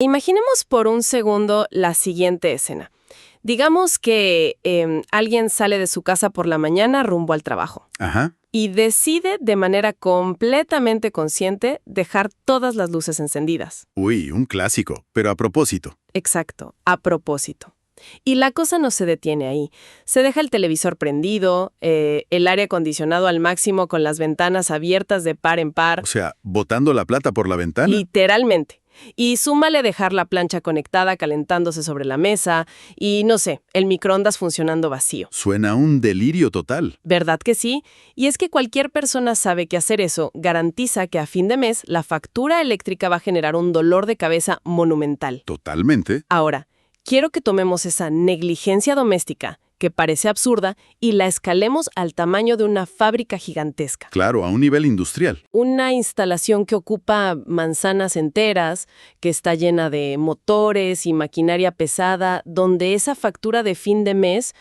Imaginemos por un segundo la siguiente escena. Digamos que alguien sale de su casa por la mañana rumbo al trabajo Ajá. y decide de manera completamente consciente dejar todas las luces encendidas. Uy, un clásico, pero a propósito. Exacto, a propósito. Y la cosa no se detiene ahí. Se deja el televisor prendido, el aire acondicionado al máximo con las ventanas abiertas de par en par. O sea, botando la plata por la ventana. Literalmente. Y súmale dejar la plancha conectada calentándose sobre la mesa y, no sé, el microondas funcionando vacío. Suena un delirio total. ¿Verdad que sí? Y es que cualquier persona sabe que hacer eso garantiza que a fin de mes la factura eléctrica va a generar un dolor de cabeza monumental. Totalmente. Ahora, quiero que tomemos esa negligencia doméstica, que parece absurda, y la escalemos al tamaño de una fábrica gigantesca. Claro, a un nivel industrial. Una instalación que ocupa manzanas enteras, que está llena de motores y maquinaria pesada, donde esa factura de fin de mes,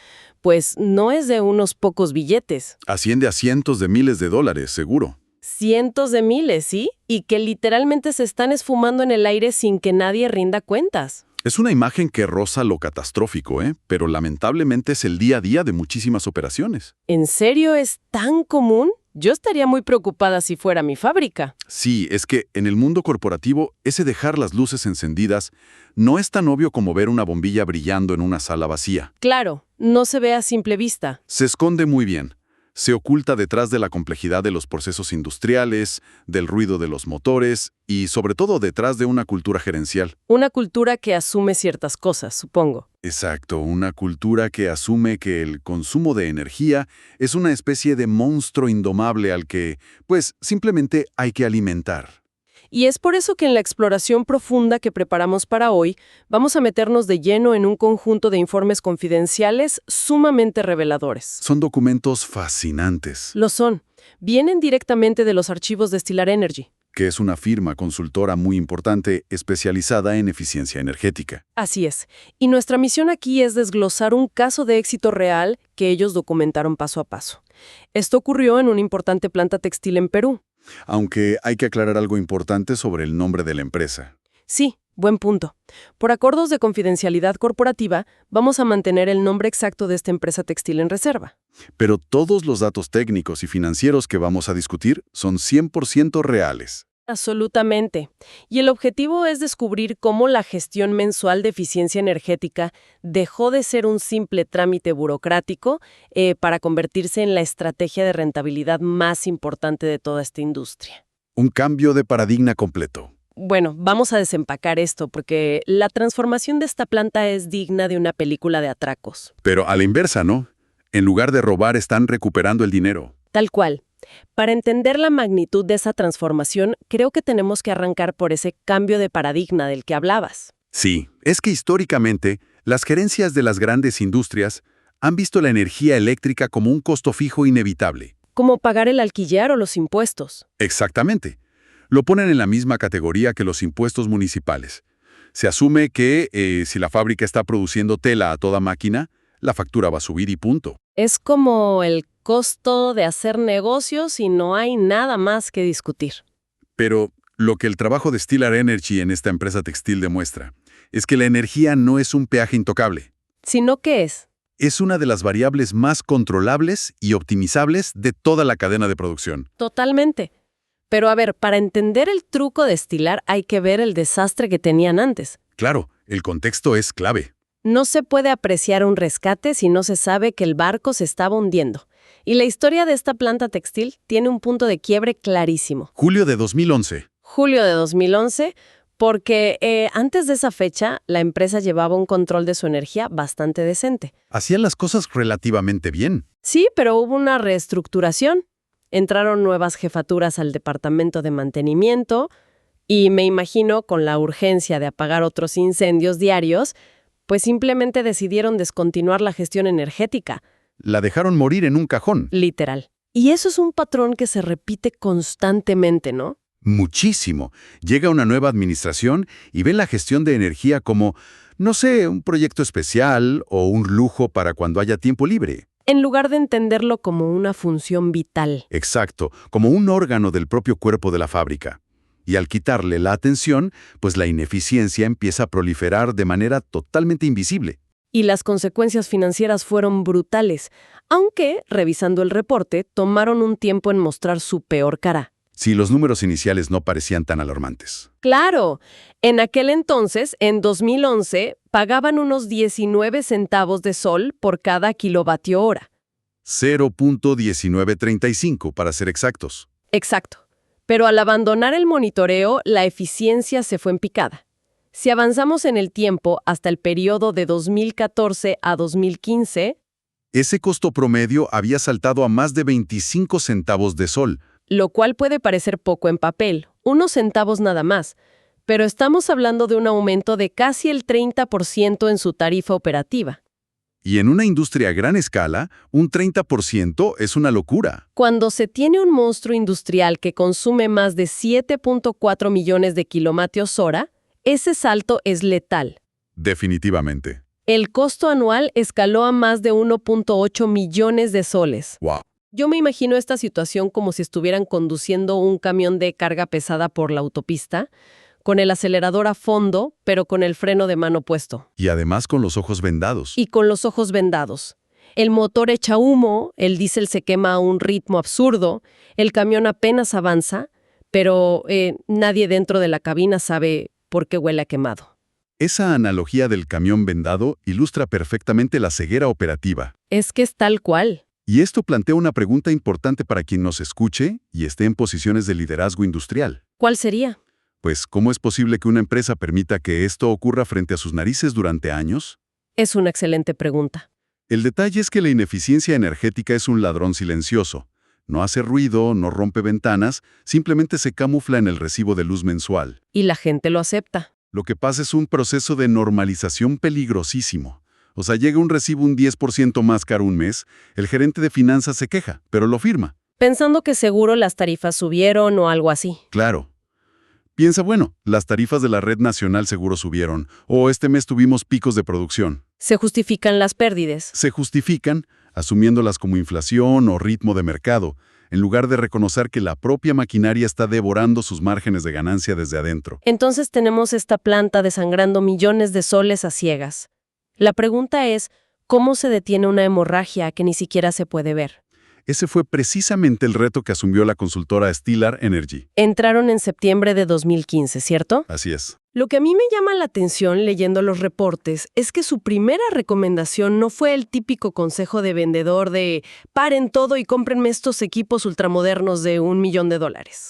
pues no es de unos pocos billetes. Asciende a cientos de miles de dólares, seguro. Cientos de miles, ¿sí? Y que literalmente se están esfumando en el aire sin que nadie rinda cuentas. Es una imagen que roza lo catastrófico, pero lamentablemente es el día a día de muchísimas operaciones. ¿En serio es tan común? Yo estaría muy preocupada si fuera mi fábrica. Sí, es que en el mundo corporativo, ese dejar las luces encendidas no es tan obvio como ver una bombilla brillando en una sala vacía. Claro, no se ve a simple vista. Se esconde muy bien. Se oculta detrás de la complejidad de los procesos industriales, del ruido de los motores y, sobre todo, detrás de una cultura gerencial. Una cultura que asume ciertas cosas, supongo. Exacto, una cultura que asume que el consumo de energía es una especie de monstruo indomable al que, pues, simplemente hay que alimentar. Y es por eso que en la exploración profunda que preparamos para hoy, vamos a meternos de lleno en un conjunto de informes confidenciales sumamente reveladores. Son documentos fascinantes, Lo son. Vienen directamente de los archivos de Stellar Energy. que es una firma consultora muy importante especializada en eficiencia energética. Así es. Y nuestra misión aquí es desglosar un caso de éxito real que ellos documentaron paso a paso. Esto ocurrió en una importante planta textil en Perú. Aunque hay que aclarar algo importante sobre el nombre de la empresa. Sí, buen punto. Por acuerdos de confidencialidad corporativa, vamos a mantener el nombre exacto de esta empresa textil en reserva. Pero todos los datos técnicos y financieros que vamos a discutir son 100% reales. Absolutamente. Y el objetivo es descubrir cómo la gestión mensual de eficiencia energética dejó de ser un simple trámite burocrático para convertirse en la estrategia de rentabilidad más importante de toda esta industria. Un cambio de paradigma completo. Bueno, vamos a desempacar esto porque la transformación de esta planta es digna de una película de atracos. Pero a la inversa, ¿no? En lugar de robar, están recuperando el dinero. Tal cual. Para entender la magnitud de esa transformación, creo que tenemos que arrancar por ese cambio de paradigma del que hablabas. Sí, es que históricamente, las gerencias de las grandes industrias han visto la energía eléctrica como un costo fijo inevitable. Como pagar el alquiler o los impuestos. Exactamente. Lo ponen en la misma categoría que los impuestos municipales. Se asume que si la fábrica está produciendo tela a toda máquina, la factura va a subir y punto. Es como el costo de hacer negocios y no hay nada más que discutir. Pero lo que el trabajo de Stellar Energy en esta empresa textil demuestra es que la energía no es un peaje intocable. ¿Sino qué es? Es una de las variables más controlables y optimizables de toda la cadena de producción. Totalmente. Pero a ver, para entender el truco de estilar hay que ver el desastre que tenían antes. Claro, el contexto es clave. No se puede apreciar un rescate si no se sabe que el barco se estaba hundiendo. Y la historia de esta planta textil tiene un punto de quiebre clarísimo. Julio de 2011. Julio de 2011, porque antes de esa fecha, la empresa llevaba un control de su energía bastante decente. Hacían las cosas relativamente bien. Sí, pero hubo una reestructuración. Entraron nuevas jefaturas al departamento de mantenimiento y me imagino, con la urgencia de apagar otros incendios diarios, pues simplemente decidieron descontinuar la gestión energética. La dejaron morir en un cajón. Literal. Y eso es un patrón que se repite constantemente, ¿no? Muchísimo. Llega una nueva administración y ven la gestión de energía como, no sé, un proyecto especial o un lujo para cuando haya tiempo libre. En lugar de entenderlo como una función vital. Exacto, como un órgano del propio cuerpo de la fábrica. Y al quitarle la atención, pues la ineficiencia empieza a proliferar de manera totalmente invisible. Y las consecuencias financieras fueron brutales, aunque, revisando el reporte, tomaron un tiempo en mostrar su peor cara. Si los números iniciales no parecían tan alarmantes. Claro, en aquel entonces, en 2011, pagaban unos 19 centavos de sol por cada kilovatio hora. 0.1935 para ser exactos. Exacto. Pero al abandonar el monitoreo, la eficiencia se fue en picada. Si avanzamos en el tiempo hasta el periodo de 2014 a 2015, Ese costo promedio había saltado a más de 25 centavos de sol. lo cual puede parecer poco en papel, unos centavos nada más, pero estamos hablando de un aumento de casi el 30% en su tarifa operativa. Y en una industria a gran escala, un 30% es una locura. Cuando se tiene un monstruo industrial que consume más de 7.4 millones de kilovatios hora, ese salto es letal. Definitivamente. El costo anual escaló a más de 1.8 millones de soles. Wow. Yo me imagino esta situación como si estuvieran conduciendo un camión de carga pesada por la autopista, con el acelerador a fondo, pero con el freno de mano puesto. Y además con los ojos vendados. Y con los ojos vendados. El motor echa humo, el diésel se quema a un ritmo absurdo, el camión apenas avanza, pero nadie dentro de la cabina sabe por qué huele a quemado. Esa analogía del camión vendado ilustra perfectamente la ceguera operativa. Es que es tal cual. Y esto plantea una pregunta importante para quien nos escuche y esté en posiciones de liderazgo industrial. ¿Cuál sería? Pues, ¿cómo es posible que una empresa permita que esto ocurra frente a sus narices durante años? Es una excelente pregunta. El detalle es que la ineficiencia energética es un ladrón silencioso. No hace ruido, no rompe ventanas, simplemente se camufla en el recibo de luz mensual. Y la gente lo acepta. Lo que pasa es un proceso de normalización peligrosísimo. O sea, llega un recibo un 10% más caro un mes, el gerente de finanzas se queja, pero lo firma. Pensando que seguro las tarifas subieron o algo así. Claro. Piensa, bueno, las tarifas de la red nacional seguro subieron, o este mes tuvimos picos de producción. Se justifican las pérdidas. Se justifican, asumiéndolas como inflación o ritmo de mercado, en lugar de reconocer que la propia maquinaria está devorando sus márgenes de ganancia desde adentro. Entonces tenemos esta planta desangrando millones de soles a ciegas. La pregunta es, ¿cómo se detiene una hemorragia que ni siquiera se puede ver? Ese fue precisamente el reto que asumió la consultora Stellar Energy. Entraron en septiembre de 2015, ¿cierto? Así es. Lo que a mí me llama la atención leyendo los reportes es que su primera recomendación no fue el típico consejo de vendedor de paren todo y cómprenme estos equipos ultramodernos de $1 millón.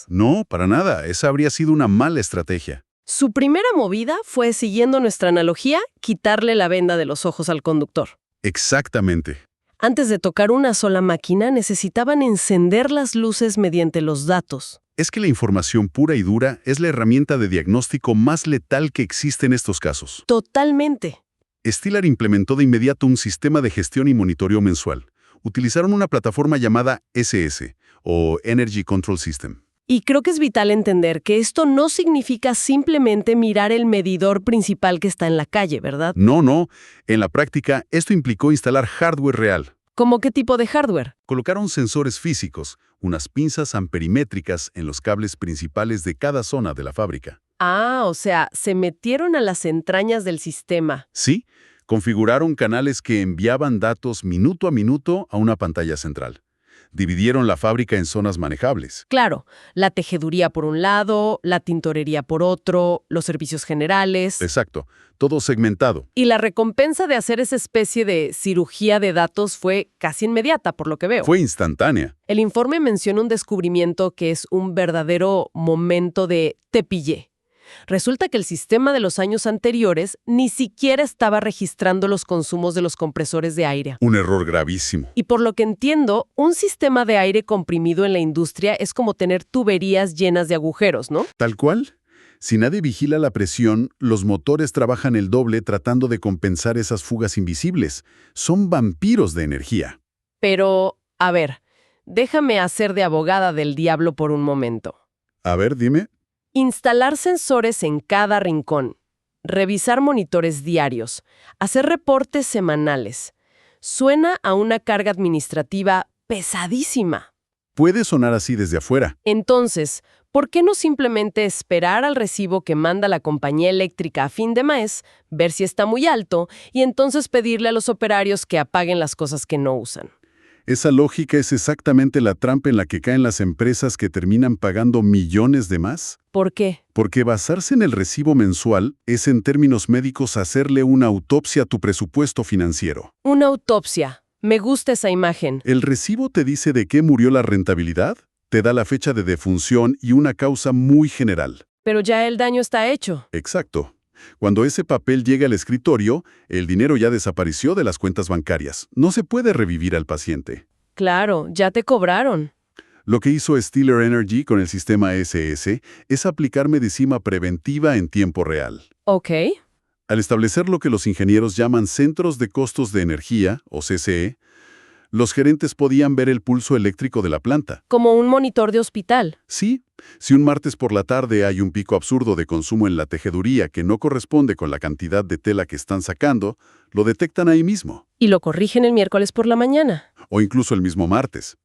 No, para nada. Esa habría sido una mala estrategia. Su primera movida fue, siguiendo nuestra analogía, quitarle la venda de los ojos al conductor. Exactamente. Antes de tocar una sola máquina, necesitaban encender las luces mediante los datos. Es que la información pura y dura es la herramienta de diagnóstico más letal que existe en estos casos. Totalmente. Stellar implementó de inmediato un sistema de gestión y monitoreo mensual. Utilizaron una plataforma llamada SS, o Energy Control System. Y creo que es vital entender que esto no significa simplemente mirar el medidor principal que está en la calle, ¿verdad? No. En la práctica, esto implicó instalar hardware real. ¿Cómo qué tipo de hardware? Colocaron sensores físicos, unas pinzas amperimétricas en los cables principales de cada zona de la fábrica. Ah, o sea, se metieron a las entrañas del sistema. Sí, configuraron canales que enviaban datos minuto a minuto a una pantalla central. Dividieron la fábrica en zonas manejables. Claro, la tejeduría por un lado, la tintorería por otro, los servicios generales. Exacto, todo segmentado. Y la recompensa de hacer esa especie de cirugía de datos fue casi inmediata, por lo que veo. Fue instantánea. El informe menciona un descubrimiento que es un verdadero momento de te pillé. Resulta que el sistema de los años anteriores ni siquiera estaba registrando los consumos de los compresores de aire. Un error gravísimo. Y por lo que entiendo, un sistema de aire comprimido en la industria es como tener tuberías llenas de agujeros, ¿no? Tal cual. Si nadie vigila la presión, los motores trabajan el doble tratando de compensar esas fugas invisibles. Son vampiros de energía. Pero, a ver, déjame hacer de abogada del diablo por un momento. A ver, dime. Instalar sensores en cada rincón, revisar monitores diarios, hacer reportes semanales. Suena a una carga administrativa pesadísima. Puede sonar así desde afuera. Entonces, ¿por qué no simplemente esperar al recibo que manda la compañía eléctrica a fin de mes, ver si está muy alto, y entonces pedirle a los operarios que apaguen las cosas que no usan? Esa lógica es exactamente la trampa en la que caen las empresas que terminan pagando millones de más. ¿Por qué? Porque basarse en el recibo mensual es, en términos médicos, hacerle una autopsia a tu presupuesto financiero. Una autopsia. Me gusta esa imagen. ¿El recibo te dice de qué murió la rentabilidad? Te da la fecha de defunción y una causa muy general. Pero ya el daño está hecho. Exacto. Cuando ese papel llega al escritorio, el dinero ya desapareció de las cuentas bancarias. No se puede revivir al paciente. Claro, ya te cobraron. Lo que hizo Stellar Energy con el sistema SS es aplicar medicina preventiva en tiempo real. Ok. Al establecer lo que los ingenieros llaman centros de costos de energía, o CCE, los gerentes podían ver el pulso eléctrico de la planta. Como un monitor de hospital. Sí, si un martes por la tarde hay un pico absurdo de consumo en la tejeduría que no corresponde con la cantidad de tela que están sacando, lo detectan ahí mismo, Y lo corrigen el miércoles por la mañana. o incluso el mismo martes.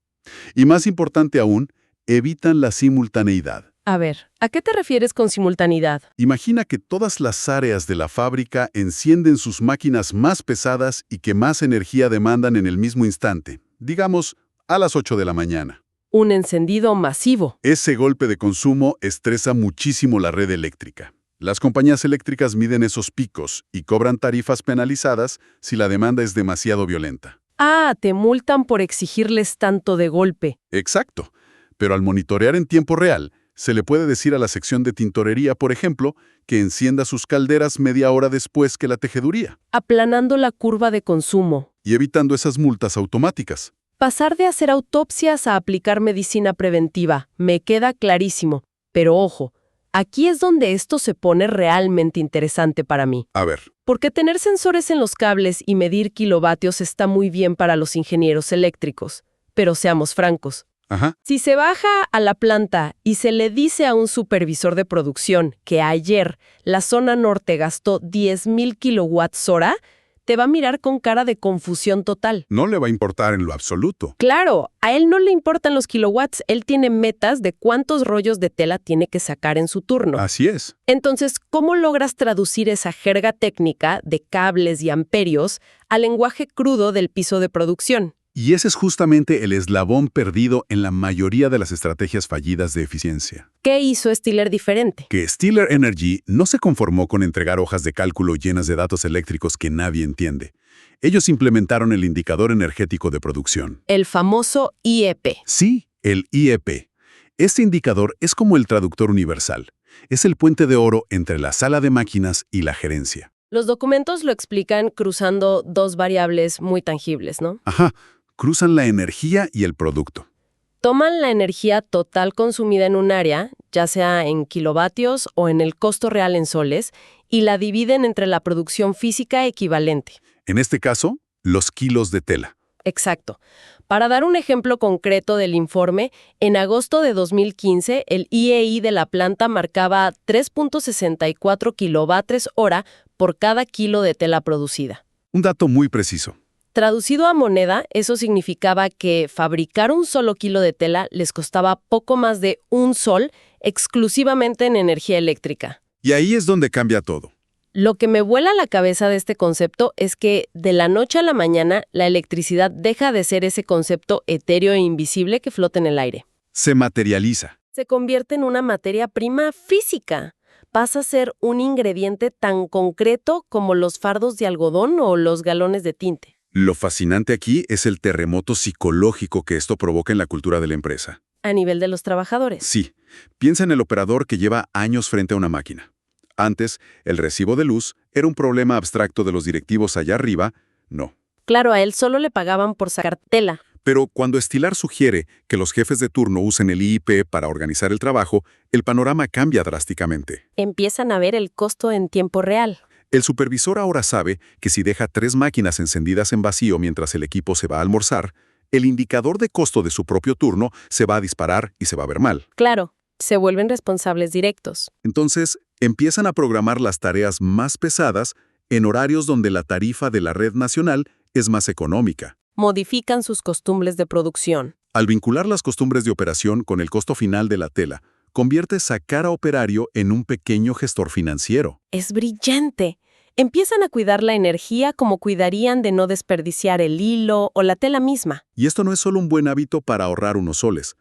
Y más importante aún, evitan la simultaneidad. A ver, ¿a qué te refieres con simultaneidad? Imagina que todas las áreas de la fábrica encienden sus máquinas más pesadas y que más energía demandan en el mismo instante, digamos, a las 8 de la mañana. Un encendido masivo. Ese golpe de consumo estresa muchísimo la red eléctrica. Las compañías eléctricas miden esos picos y cobran tarifas penalizadas si la demanda es demasiado violenta. Ah, te multan por exigirles tanto de golpe. Exacto. Pero al monitorear en tiempo real, se le puede decir a la sección de tintorería, por ejemplo, que encienda sus calderas media hora después que la tejeduría, Aplanando la curva de consumo. y evitando esas multas automáticas. Pasar de hacer autopsias a aplicar medicina preventiva. Me queda clarísimo. Pero ojo, aquí es donde esto se pone realmente interesante para mí. A ver, Porque tener sensores en los cables y medir kilovatios está muy bien para los ingenieros eléctricos. Pero seamos francos. ajá, Si se baja a la planta y se le dice a un supervisor de producción que ayer la zona norte gastó 10,000 kilowatts-hora, te va a mirar con cara de confusión total. no le va a importar en lo absoluto. Claro, a él no le importan los kilowatts, él tiene metas de cuántos rollos de tela tiene que sacar en su turno. Así es. Entonces, ¿cómo logras traducir esa jerga técnica de cables y amperios al lenguaje crudo del piso de producción? Y ese es justamente el eslabón perdido en la mayoría de las estrategias fallidas de eficiencia. ¿Qué hizo Stiller diferente? Que Stellar Energy no se conformó con entregar hojas de cálculo llenas de datos eléctricos que nadie entiende. Ellos implementaron el indicador energético de producción. El famoso IEP. Sí, el IEP. Este indicador es como el traductor universal. Es el puente de oro entre la sala de máquinas y la gerencia. Los documentos lo explican cruzando dos variables muy tangibles, ¿no? Ajá, cruzan la energía y el producto. Toman la energía total consumida en un área, ya sea en kilovatios o en el costo real en soles, y la dividen entre la producción física equivalente. En este caso, los kilos de tela. Exacto. Para dar un ejemplo concreto del informe, en agosto de 2015, el IEI de la planta marcaba 3.64 kilovatts-hora por cada kilo de tela producida. Un dato muy preciso. Traducido a moneda, eso significaba que fabricar un solo kilo de tela les costaba poco más de $1 exclusivamente en energía eléctrica. Y ahí es donde cambia todo. Lo que me vuela la cabeza de este concepto es que de la noche a la mañana la electricidad deja de ser ese concepto etéreo e invisible que flota en el aire. Se materializa. Se convierte en una materia prima física. Pasa a ser un ingrediente tan concreto como los fardos de algodón o los galones de tinte. Lo fascinante aquí es el terremoto psicológico que esto provoca en la cultura de la empresa. A nivel de los trabajadores. Sí, piensa en el operador que lleva años frente a una máquina. Antes, el recibo de luz era un problema abstracto de los directivos allá arriba. No. Claro, a él solo le pagaban por sacar tela. Pero cuando Stellar sugiere que los jefes de turno usen el IIP para organizar el trabajo, el panorama cambia drásticamente. Empiezan a ver el costo en tiempo real. El supervisor ahora sabe que si deja 3 máquinas encendidas en vacío mientras el equipo se va a almorzar, el indicador de costo de su propio turno se va a disparar y se va a ver mal. Claro, se vuelven responsables directos. Entonces, empiezan a programar las tareas más pesadas en horarios donde la tarifa de la red nacional es más económica. Modifican sus costumbres de producción. Al vincular las costumbres de operación con el costo final de la tela, conviertes a cada operario en un pequeño gestor financiero. Es brillante. Empiezan a cuidar la energía como cuidarían de no desperdiciar el hilo o la tela misma. Y esto no es solo un buen hábito para ahorrar unos soles.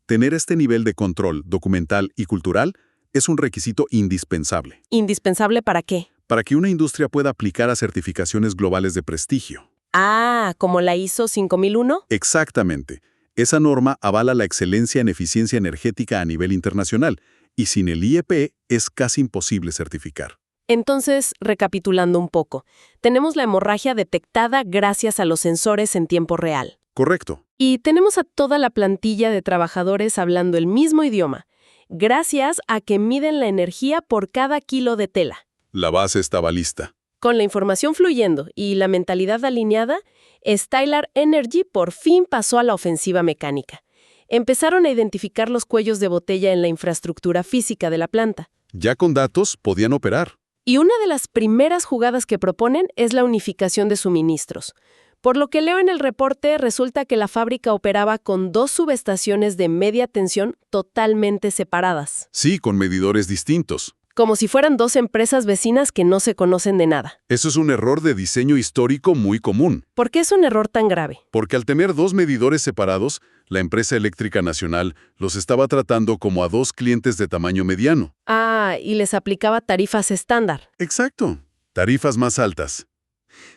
Tener este nivel de control documental y cultural es un requisito indispensable ¿Indispensable para qué? para que una industria pueda aplicar a certificaciones globales de prestigio. Ah, ¿como la ISO 5001? Exactamente. Esa norma avala la excelencia en eficiencia energética a nivel internacional, y sin el IEP es casi imposible certificar. Entonces, recapitulando un poco, tenemos la hemorragia detectada gracias a los sensores en tiempo real. Correcto. Y tenemos a toda la plantilla de trabajadores hablando el mismo idioma, gracias a que miden la energía por cada kilo de tela. La base estaba lista. Con la información fluyendo y la mentalidad alineada, Stylar Energy por fin pasó a la ofensiva mecánica. Empezaron a identificar los cuellos de botella en la infraestructura física de la planta. Ya con datos podían operar. Y una de las primeras jugadas que proponen es la unificación de suministros. Por lo que leo en el reporte, resulta que la fábrica operaba con 2 subestaciones de media tensión totalmente separadas. Sí, con medidores distintos. Como si fueran 2 empresas vecinas que no se conocen de nada. Eso es un error de diseño histórico muy común, ¿Por qué es un error tan grave? porque al tener 2 medidores separados, la empresa eléctrica nacional los estaba tratando como a 2 clientes de tamaño mediano. Ah, y les aplicaba tarifas estándar. Exacto. Tarifas más altas.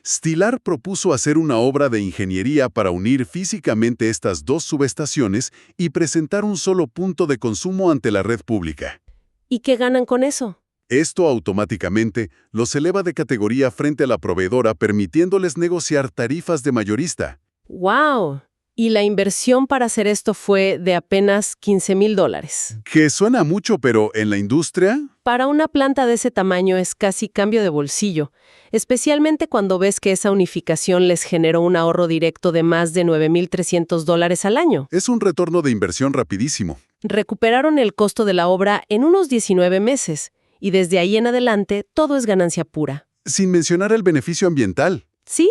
Stylar propuso hacer una obra de ingeniería para unir físicamente estas 2 subestaciones y presentar un solo punto de consumo ante la red pública. ¿Y qué ganan con eso? Esto automáticamente los eleva de categoría frente a la proveedora, permitiéndoles negociar tarifas de mayorista. ¡Wow! Y la inversión para hacer esto fue de apenas $15,000. Que suena mucho, pero en la industria, Para una planta de ese tamaño es casi cambio de bolsillo, especialmente cuando ves que esa unificación les generó un ahorro directo de más de $9,300 al año. es un retorno de inversión rapidísimo. Recuperaron el costo de la obra en unos 19 meses, y desde ahí en adelante todo es ganancia pura. Sin mencionar el beneficio ambiental. Sí,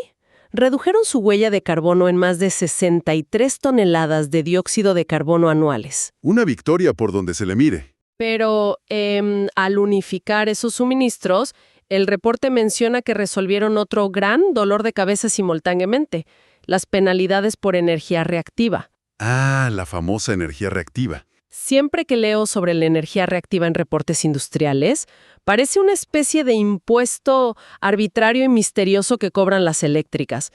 redujeron su huella de carbono en más de 63 toneladas de dióxido de carbono anuales. Una victoria por donde se le mire. Pero al unificar esos suministros, el reporte menciona que resolvieron otro gran dolor de cabeza simultáneamente, las penalidades por energía reactiva. Ah, la famosa energía reactiva. Siempre que leo sobre la energía reactiva en reportes industriales, parece una especie de impuesto arbitrario y misterioso que cobran las eléctricas.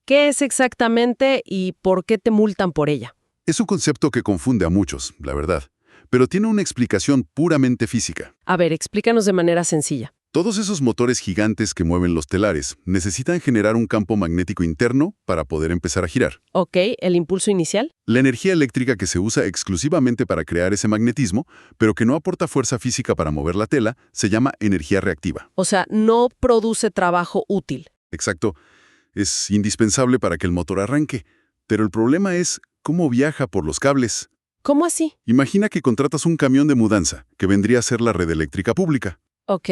¿Qué es exactamente y por qué te multan por ella? Es un concepto que confunde a muchos, la verdad, pero tiene una explicación puramente física. A ver, explícanos de manera sencilla. Todos esos motores gigantes que mueven los telares necesitan generar un campo magnético interno para poder empezar a girar. Ok, el impulso inicial. La energía eléctrica que se usa exclusivamente para crear ese magnetismo, pero que no aporta fuerza física para mover la tela, se llama energía reactiva. O sea, no produce trabajo útil. Exacto. Es indispensable para que el motor arranque. Pero el problema es cómo viaja por los cables. ¿Cómo así? Imagina que contratas un camión de mudanza, que vendría a ser la red eléctrica pública. Ok,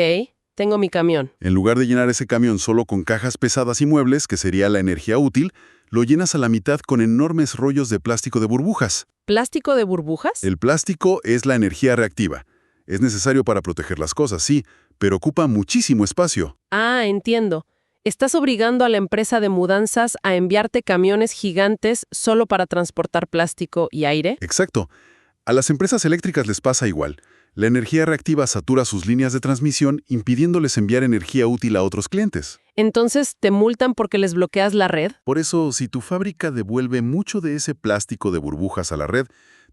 tengo mi camión. En lugar de llenar ese camión solo con cajas pesadas y muebles, que sería la energía útil, lo llenas a la mitad con enormes rollos de plástico de burbujas. ¿Plástico de burbujas? El plástico es la energía reactiva. Es necesario para proteger las cosas, sí, pero ocupa muchísimo espacio. Ah, entiendo. Estás obligando a la empresa de mudanzas a enviarte camiones gigantes solo para transportar plástico y aire. Exacto. A las empresas eléctricas les pasa igual. La energía reactiva satura sus líneas de transmisión, impidiéndoles enviar energía útil a otros clientes. Entonces, ¿te multan porque les bloqueas la red? Por eso, si tu fábrica devuelve mucho de ese plástico de burbujas a la red,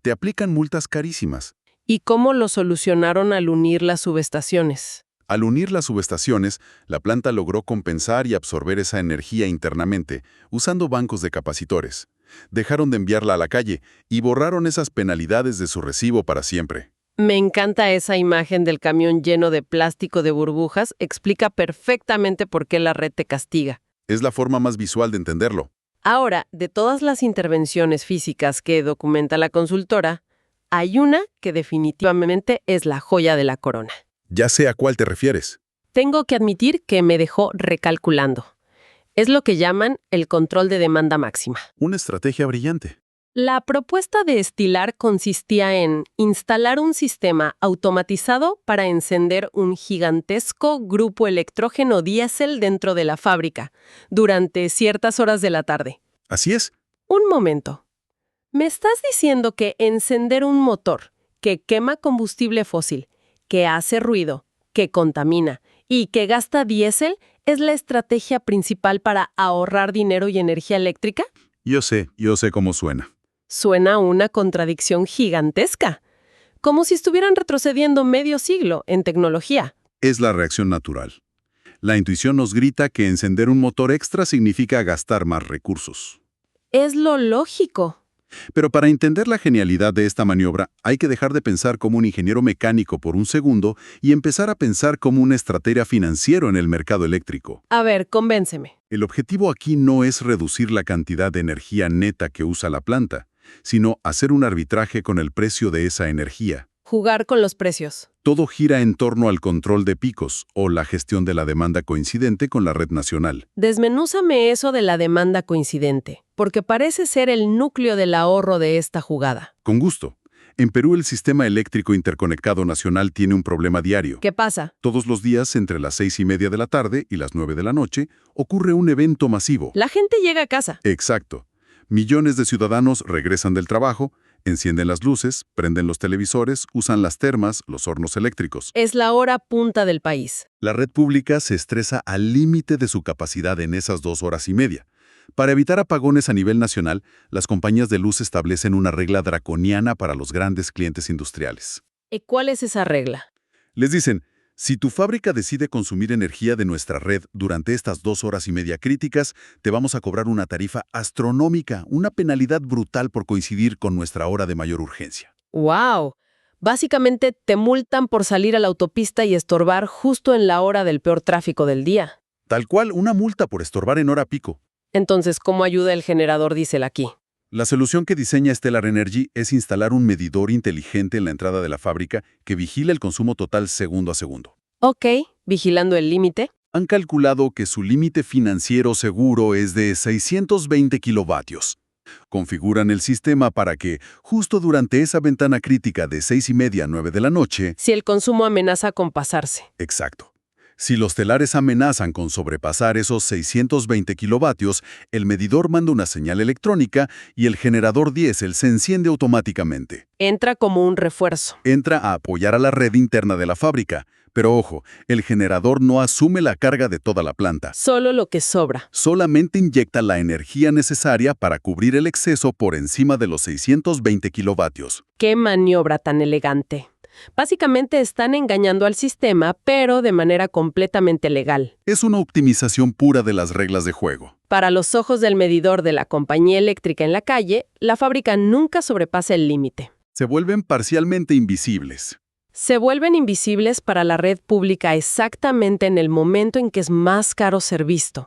te aplican multas carísimas. ¿Y cómo lo solucionaron al unir las subestaciones? Al unir las subestaciones, la planta logró compensar y absorber esa energía internamente, usando bancos de capacitores. Dejaron de enviarla a la calle y borraron esas penalidades de su recibo para siempre. Me encanta esa imagen del camión lleno de plástico de burbujas. Explica perfectamente por qué la red te castiga. Es la forma más visual de entenderlo. Ahora, de todas las intervenciones físicas que documenta la consultora, hay una que definitivamente es la joya de la corona. Ya sé a cuál te refieres. Tengo que admitir que me dejó recalculando. Es lo que llaman el control de demanda máxima. Una estrategia brillante. La propuesta de Stellar consistía en instalar un sistema automatizado para encender un gigantesco grupo electrógeno diésel dentro de la fábrica durante ciertas horas de la tarde. Así es. Un momento. ¿Me estás diciendo que encender un motor que quema combustible fósil, que hace ruido, que contamina y que gasta diésel es la estrategia principal para ahorrar dinero y energía eléctrica? Yo sé cómo suena. Suena una contradicción gigantesca, como si estuvieran retrocediendo medio siglo en tecnología. Es la reacción natural. La intuición nos grita que encender un motor extra significa gastar más recursos. Es lo lógico. Pero para entender la genialidad de esta maniobra, hay que dejar de pensar como un ingeniero mecánico por un segundo y empezar a pensar como un estratega financiero en el mercado eléctrico. A ver, convénceme. El objetivo aquí no es reducir la cantidad de energía neta que usa la planta, sino hacer un arbitraje con el precio de esa energía. Jugar con los precios. Todo gira en torno al control de picos o la gestión de la demanda coincidente con la red nacional. Desmenúzame eso de la demanda coincidente, porque parece ser el núcleo del ahorro de esta jugada. Con gusto. En Perú el sistema eléctrico interconectado nacional tiene un problema diario. ¿Qué pasa? Todos los días, entre las 6:30 de la tarde y las 9 de la noche, ocurre un evento masivo. La gente llega a casa. Exacto. Millones de ciudadanos regresan del trabajo, encienden las luces, prenden los televisores, usan las termas, los hornos eléctricos. Es la hora punta del país. La red pública se estresa al límite de su capacidad en esas 2 horas y media. Para evitar apagones a nivel nacional, las compañías de luz establecen una regla draconiana para los grandes clientes industriales. ¿Y cuál es esa regla? Les dicen, si tu fábrica decide consumir energía de nuestra red durante estas 2 horas y media críticas, te vamos a cobrar una tarifa astronómica, una penalidad brutal por coincidir con nuestra hora de mayor urgencia. ¡Wow! Básicamente te multan por salir a la autopista y estorbar justo en la hora del peor tráfico del día. Tal cual, una multa por estorbar en hora pico. Entonces, ¿cómo ayuda el generador diésel aquí? La solución que diseña Stellar Energy es instalar un medidor inteligente en la entrada de la fábrica que vigila el consumo total segundo a segundo. Ok, vigilando el límite. Han calculado que su límite financiero seguro es de 620 kilovatios. Configuran el sistema para que, justo durante esa ventana crítica de 6:30 a 9 de la noche... Si el consumo amenaza con pasarse. Exacto. Si los telares amenazan con sobrepasar esos 620 kilovatios, el medidor manda una señal electrónica y el generador diésel se enciende automáticamente. Entra como un refuerzo. Entra a apoyar a la red interna de la fábrica. Pero ojo, el generador no asume la carga de toda la planta. Solo lo que sobra. Solamente inyecta la energía necesaria para cubrir el exceso por encima de los 620 kilovatios. ¡Qué maniobra tan elegante! Básicamente están engañando al sistema, pero de manera completamente legal. Es una optimización pura de las reglas de juego. Para los ojos del medidor de la compañía eléctrica en la calle, la fábrica nunca sobrepasa el límite. Se vuelven parcialmente invisibles. Se vuelven invisibles para la red pública exactamente en el momento en que es más caro ser visto,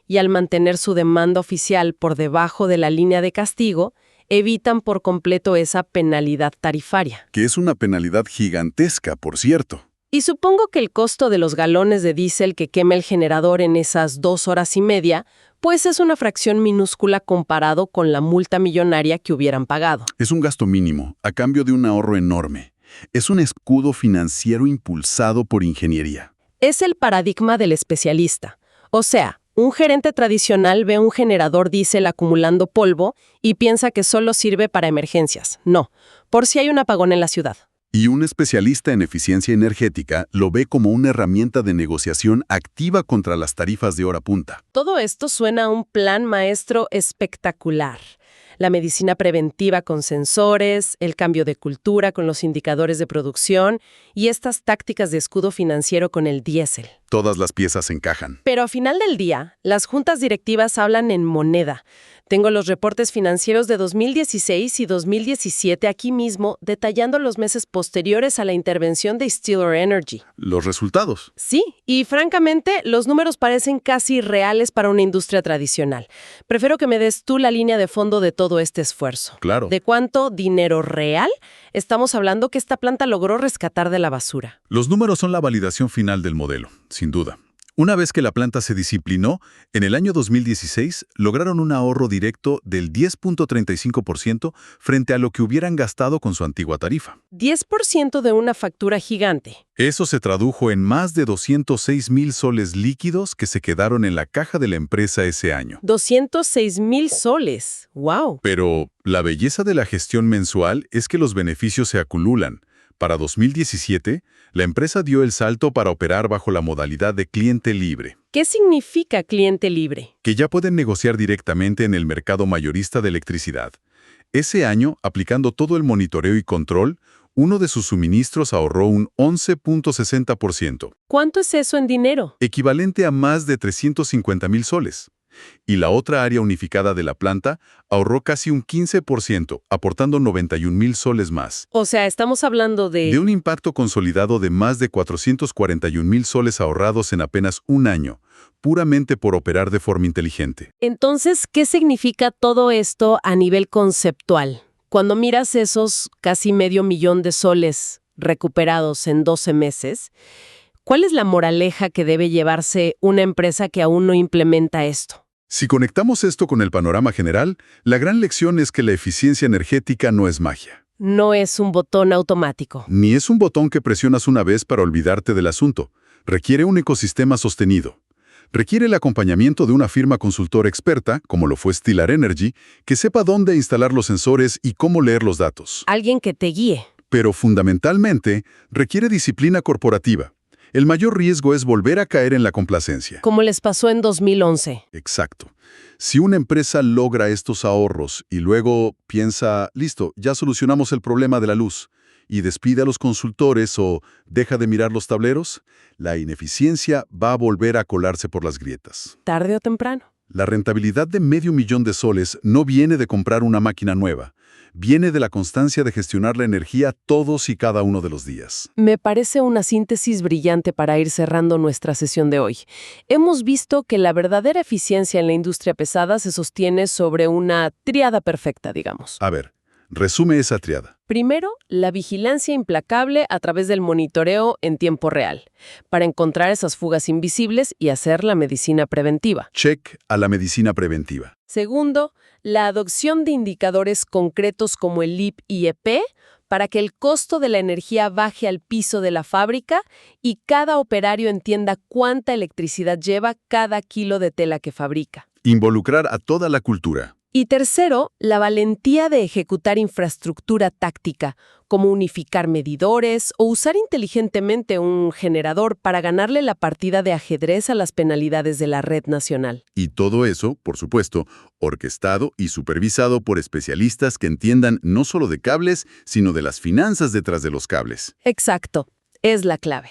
y al mantener su demanda oficial por debajo de la línea de castigo, evitan por completo esa penalidad tarifaria. Que es una penalidad gigantesca, por cierto. Y supongo que el costo de los galones de diésel que quema el generador en esas 2 horas y media, pues es una fracción minúscula comparado con la multa millonaria que hubieran pagado. Es un gasto mínimo, a cambio de un ahorro enorme. Es un escudo financiero impulsado por ingeniería. Es el paradigma del especialista. O sea, un gerente tradicional ve un generador diésel acumulando polvo y piensa que solo sirve para emergencias. No, por si hay un apagón en la ciudad. Y un especialista en eficiencia energética lo ve como una herramienta de negociación activa contra las tarifas de hora punta. Todo esto suena a un plan maestro espectacular. La medicina preventiva con sensores, el cambio de cultura con los indicadores de producción y estas tácticas de escudo financiero con el diésel. Todas las piezas encajan. Pero a final del día, las juntas directivas hablan en moneda. Tengo los reportes financieros de 2016 y 2017 aquí mismo, detallando los meses posteriores a la intervención de Stellar Energy. Los resultados. Sí, y francamente, los números parecen casi reales para una industria tradicional. Prefiero que me des tú la línea de fondo de todo este esfuerzo. Claro. ¿De cuánto dinero real estamos hablando que esta planta logró rescatar de la basura? Los números son la validación final del modelo, sin duda. Una vez que la planta se disciplinó, en el año 2016 lograron un ahorro directo del 10.35% frente a lo que hubieran gastado con su antigua tarifa. 10% de una factura gigante. Eso se tradujo en más de 206,000 soles líquidos que se quedaron en la caja de la empresa ese año. 206,000 soles. ¡Wow! Pero la belleza de la gestión mensual es que los beneficios se acumulan. Para 2017, la empresa dio el salto para operar bajo la modalidad de cliente libre, ¿Qué significa cliente libre? que ya pueden negociar directamente en el mercado mayorista de electricidad. Ese año, aplicando todo el monitoreo y control, uno de sus suministros ahorró un 11.60%, ¿Cuánto es eso en dinero? equivalente a más de 350,000 soles. Y la otra área unificada de la planta ahorró casi un 15%, aportando 91,000 soles más. O sea, estamos hablando De un impacto consolidado de más de 441,000 soles ahorrados en apenas un año, puramente por operar de forma inteligente. Entonces, ¿qué significa todo esto a nivel conceptual? Cuando miras esos casi 500,000 de soles recuperados en 12 meses, ¿cuál es la moraleja que debe llevarse una empresa que aún no implementa esto? Si conectamos esto con el panorama general, la gran lección es que la eficiencia energética no es magia. No es un botón automático. Ni es un botón que presionas una vez para olvidarte del asunto. Requiere un ecosistema sostenido. Requiere el acompañamiento de una firma consultora experta, como lo fue Stellar Energy, que sepa dónde instalar los sensores y cómo leer los datos. Alguien que te guíe. Pero fundamentalmente, requiere disciplina corporativa. El mayor riesgo es volver a caer en la complacencia. Como les pasó en 2011. Exacto. Si una empresa logra estos ahorros y luego piensa, listo, ya solucionamos el problema de la luz, y despide a los consultores o deja de mirar los tableros, la ineficiencia va a volver a colarse por las grietas. Tarde o temprano. La rentabilidad de $500,000 de soles no viene de comprar una máquina nueva, viene de la constancia de gestionar la energía todos y cada uno de los días. Me parece una síntesis brillante para ir cerrando nuestra sesión de hoy. Hemos visto que la verdadera eficiencia en la industria pesada se sostiene sobre una tríada perfecta, digamos. A ver, resume esa triada. Primero, la vigilancia implacable a través del monitoreo en tiempo real, para encontrar esas fugas invisibles y hacer la medicina preventiva. Check a la medicina preventiva. Segundo, la adopción de indicadores concretos como el LIP y EP para que el costo de la energía baje al piso de la fábrica y cada operario entienda cuánta electricidad lleva cada kilo de tela que fabrica. Involucrar a toda la cultura. Y tercero, la valentía de ejecutar infraestructura táctica, como unificar medidores o usar inteligentemente un generador para ganarle la partida de ajedrez a las penalidades de la red nacional. Y todo eso, por supuesto, orquestado y supervisado por especialistas que entiendan no solo de cables, sino de las finanzas detrás de los cables. Exacto, es la clave.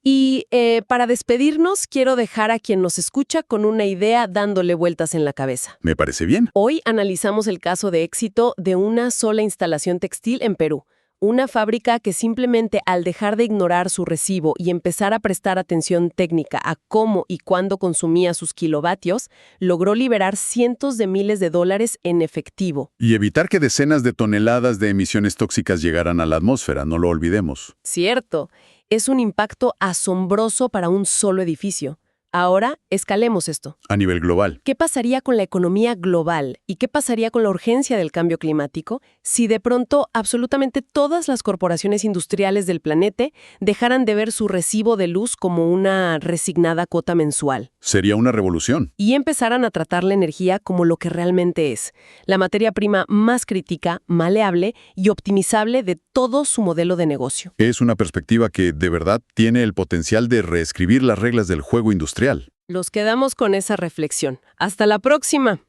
Y para despedirnos, quiero dejar a quien nos escucha con una idea dándole vueltas en la cabeza. ¿Me parece bien? Hoy analizamos el caso de éxito de una sola instalación textil en Perú. Una fábrica que simplemente al dejar de ignorar su recibo y empezar a prestar atención técnica a cómo y cuándo consumía sus kilovatios, logró liberar cientos de miles de dólares en efectivo. Y evitar que decenas de toneladas de emisiones tóxicas llegaran a la atmósfera, no lo olvidemos. Cierto. Es un impacto asombroso para un solo edificio. Ahora, escalemos esto. A nivel global. ¿Qué pasaría con la economía global y qué pasaría con la urgencia del cambio climático si de pronto absolutamente todas las corporaciones industriales del planeta dejaran de ver su recibo de luz como una resignada cuota mensual? Sería una revolución. Y empezaran a tratar la energía como lo que realmente es, la materia prima más crítica, maleable y optimizable de todo su modelo de negocio. Es una perspectiva que, de verdad, tiene el potencial de reescribir las reglas del juego industrial. Los quedamos con esa reflexión. ¡Hasta la próxima!